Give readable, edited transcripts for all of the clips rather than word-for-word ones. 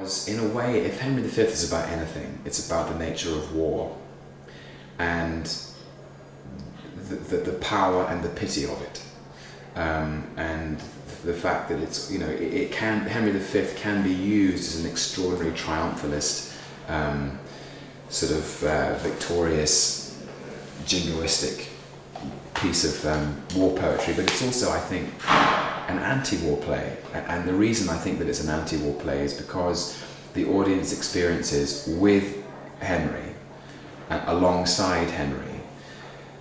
because in a way, if Henry V is about anything, it's about the nature of war and the power and the pity of it, and the fact that it's, you know, Henry V can be used as an extraordinary triumphalist, sort of victorious, jingoistic piece of war poetry, but it's also, I think, an anti-war play. And the reason I think that it's an anti-war play is because the audience experiences with Henry, alongside Henry,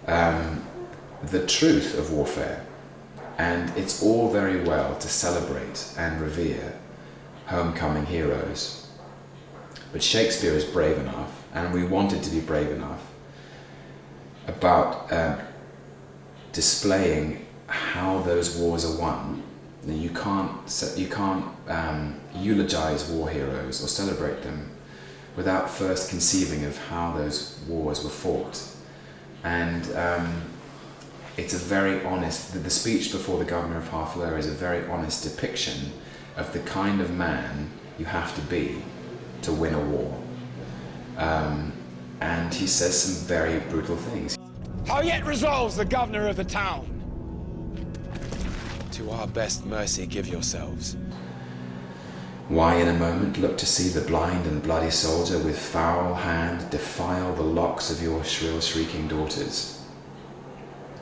the truth of warfare. And it's all very well to celebrate and revere homecoming heroes, but Shakespeare is brave enough, and we wanted to be brave enough about displaying how those wars are won. Now, you can't eulogize war heroes or celebrate them without first conceiving of how those wars were fought. And it's a very honest, the speech before the governor of Harfleur is a very honest depiction of the kind of man you have to be to win a war. And he says some very brutal things. How yet resolves the governor of the town? To our best mercy give yourselves. Why in a moment look to see the blind and bloody soldier with foul hand defile the locks of your shrill shrieking daughters?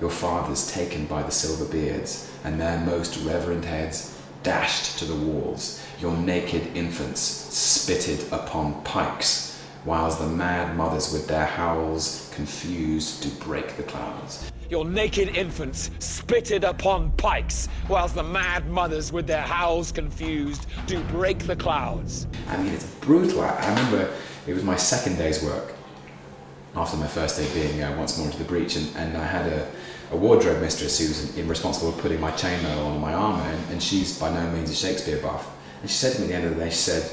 Your fathers taken by the silver beards, and their most reverend heads dashed to the walls, your naked infants spitted upon pikes, whiles the mad mothers with their howls confused do break the clouds. Your naked infants spitted upon pikes, whilst the mad mothers with their howls confused do break the clouds. I mean, it's brutal. I remember it was my second day's work, after my first day being once more into the breach, and I had a wardrobe mistress who was responsible for putting my chainmail on my armour, and she's by no means a Shakespeare buff. And she said to me at the end of the day, she said,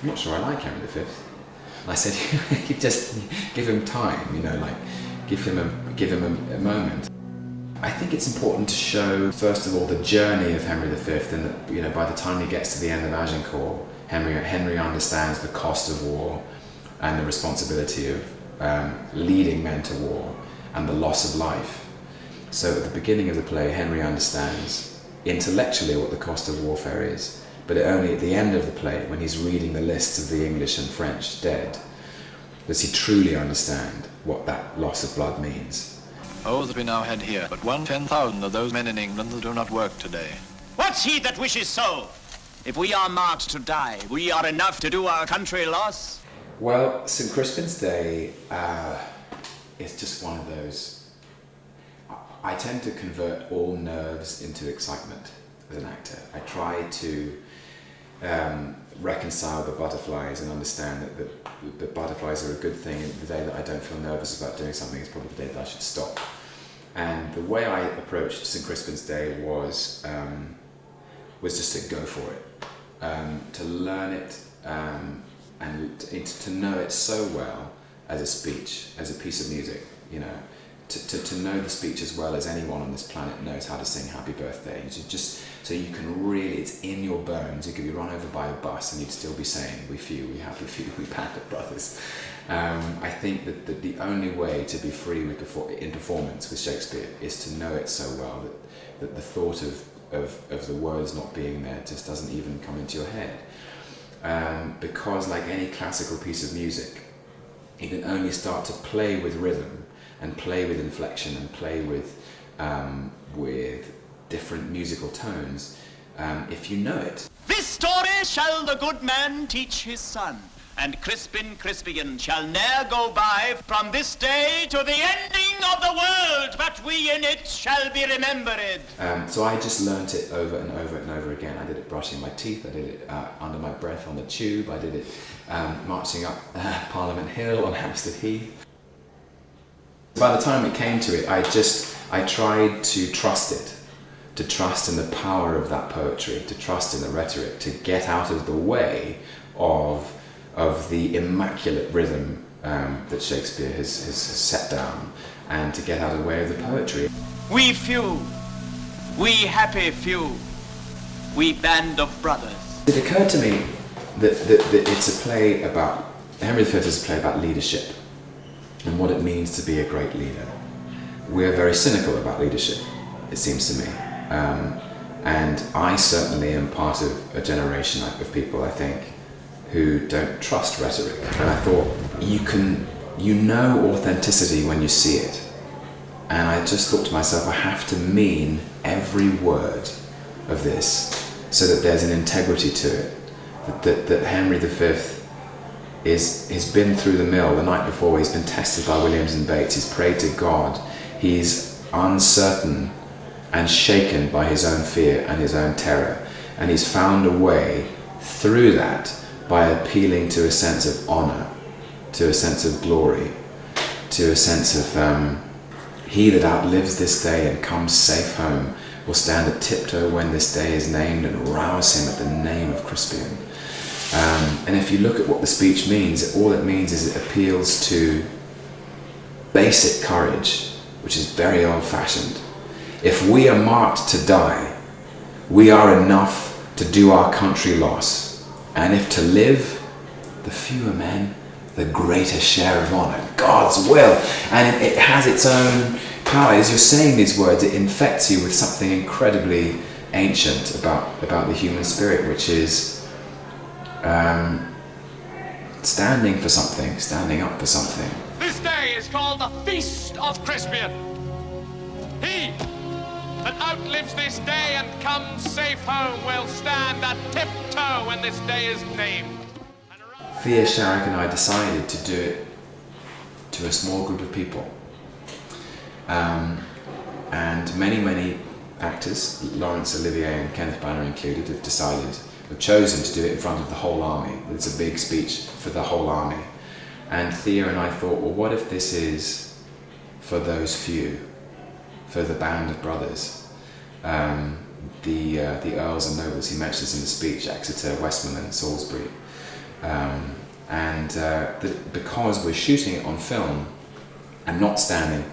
"I'm not sure I like Henry V." And I said, "You just give him time, you know, like give him a moment." I think it's important to show, first of all, the journey of Henry V, and that, you know, by the time he gets to the end of Agincourt, Henry understands the cost of war and the responsibility of leading men to war and the loss of life. So at the beginning of the play, Henry understands intellectually what the cost of warfare is, but only at the end of the play, when he's reading the lists of the English and French dead, does he truly understand what that loss of blood means. Oh, that we now had here but 1/10,000 of those men in England that do not work today. What's he that wishes so? If we are marked to die, we are enough to do our country loss. Well, St. Crispian's Day is just one of those. I tend to convert all nerves into excitement as an actor. I try to reconcile the butterflies and understand that butterflies are a good thing, and the day that I don't feel nervous about doing something is probably the day that I should stop. And the way I approached St. Crispian's Day was just to go for it, to learn it, and to know it so well as a speech, as a piece of music, you know. To know the speech as well as anyone on this planet knows how to sing Happy Birthday. Just so you can really, it's in your bones. You could be run over by a bus and you'd still be saying, "We few, we happy few, we band of brothers." I think that the only way to be free in performance with Shakespeare is to know it so well that the thought of the words not being there just doesn't even come into your head. Because like any classical piece of music, you can only start to play with rhythm and play with inflection and play with different musical tones if you know it. This story shall the good man teach his son, and Crispian shall ne'er go by from this day to the ending of the world, but we in it shall be remembered. So I just learnt it over and over and over again. I did it brushing my teeth, I did it under my breath on the tube, I did it marching up Parliament Hill on Hampstead Heath. By the time it came to it, I tried to trust it, to trust in the power of that poetry, to trust in the rhetoric, to get out of the way of the immaculate rhythm that Shakespeare has set down, and to get out of the way of the poetry. We few, we happy few, we band of brothers. It occurred to me it's a play about, Henry V is a play about leadership and what it means to be a great leader. We're very cynical about leadership, it seems to me. And I certainly am part of a generation of people, I think, who don't trust rhetoric. And I thought, you know authenticity when you see it. And I just thought to myself, I have to mean every word of this so that there's an integrity to it. That Henry V has been through the mill the night before. He's been tested by Williams and Bates. He's prayed to God. He's uncertain and shaken by his own fear and his own terror. And he's found a way through that by appealing to a sense of honor, to a sense of glory, to a sense of he that outlives this day and comes safe home will stand a tiptoe when this day is named and rouse him at the name of Crispian. And if you look at what the speech means, all it means is it appeals to basic courage, which is very old-fashioned. If we are marked to die, we are enough to do our country loss. And if to live, the fewer men, the greater share of honour. God's will. And it has its own power. As you're saying these words, it infects you with something incredibly ancient about the human spirit, which is standing for something, standing up for something. This day is called the Feast of Crispian. He that outlives this day and comes safe home will stand a tiptoe when this day is named. Thea, Sharrock and I decided to do it to a small group of people. And many actors, Laurence Olivier and Kenneth Branagh included, have chosen to do it in front of the whole army. It's a big speech for the whole army. And Thea and I thought, well, what if this is for those few, for the band of brothers, the earls and nobles he mentions in the speech, Exeter, Westmoreland, Salisbury. Because we're shooting it on film, I'm not standing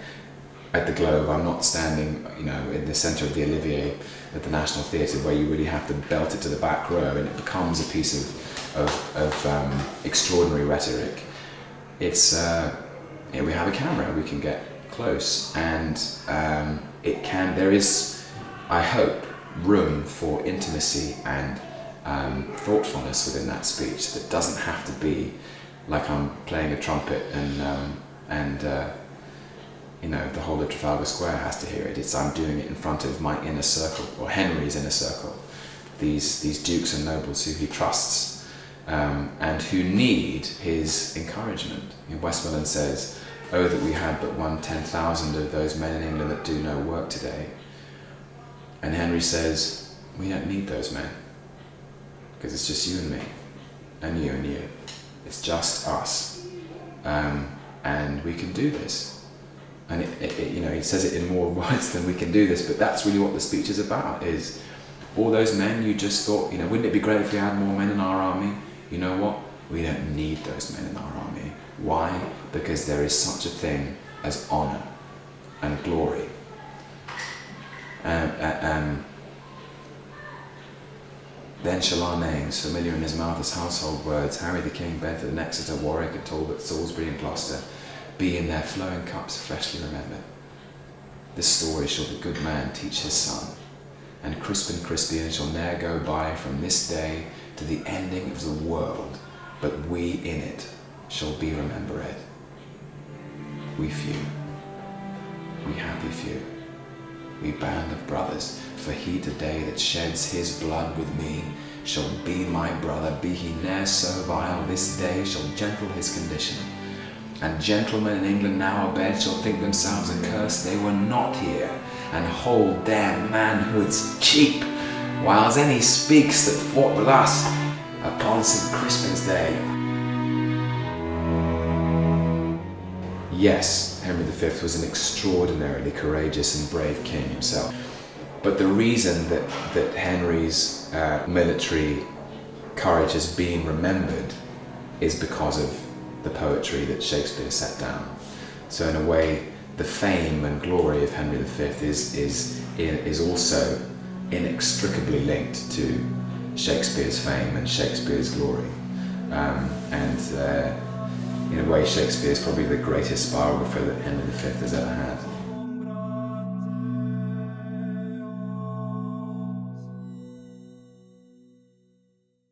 at the Globe, I'm not standing, in the centre of the Olivier at the National Theatre, where you really have to belt it to the back row, and it becomes a piece of extraordinary rhetoric. It's we have a camera, we can get close, and there is, I hope, room for intimacy and thoughtfulness within that speech that doesn't have to be like I'm playing a trumpet and the whole of Trafalgar Square has to hear it. I'm doing it in front of my inner circle, or Henry's inner circle, these dukes and nobles who he trusts and who need his encouragement. Westmoreland says, "Oh, that we had but 1/10,000 of those men in England that do no work today." And Henry says, we don't need those men, because it's just you and me, and you and you. It's just us, and we can do this. And he says it in more words than we can do this, but that's really what the speech is about, is all those men you just thought, wouldn't it be great if we had more men in our army? You know what? We don't need those men in our army. Why? Because there is such a thing as honour and glory. Then shall our names, familiar in his mouth as household words, Harry the King, Bedford and Exeter, Warwick and Talbot, Salisbury and Gloucester, be in their flowing cups freshly remembered. This story shall the good man teach his son, and Crispian shall ne'er go by from this day to the ending of the world, but we in it shall be remembered. We few, we happy few, we band of brothers, for he today that sheds his blood with me shall be my brother, be he ne'er so vile, this day shall gentle his condition. And gentlemen in England now abed shall think themselves accursed they were not here, and hold their manhoods cheap, whiles any speaks that fought with us upon St. Crispin's day. Yes, Henry V was an extraordinarily courageous and brave king himself. But the reason that Henry's military courage has been remembered is because of the poetry that Shakespeare set down. So in a way, the fame and glory of Henry V is also inextricably linked to Shakespeare's fame and Shakespeare's glory. In a way, Shakespeare is probably the greatest biographer that Henry V has ever had.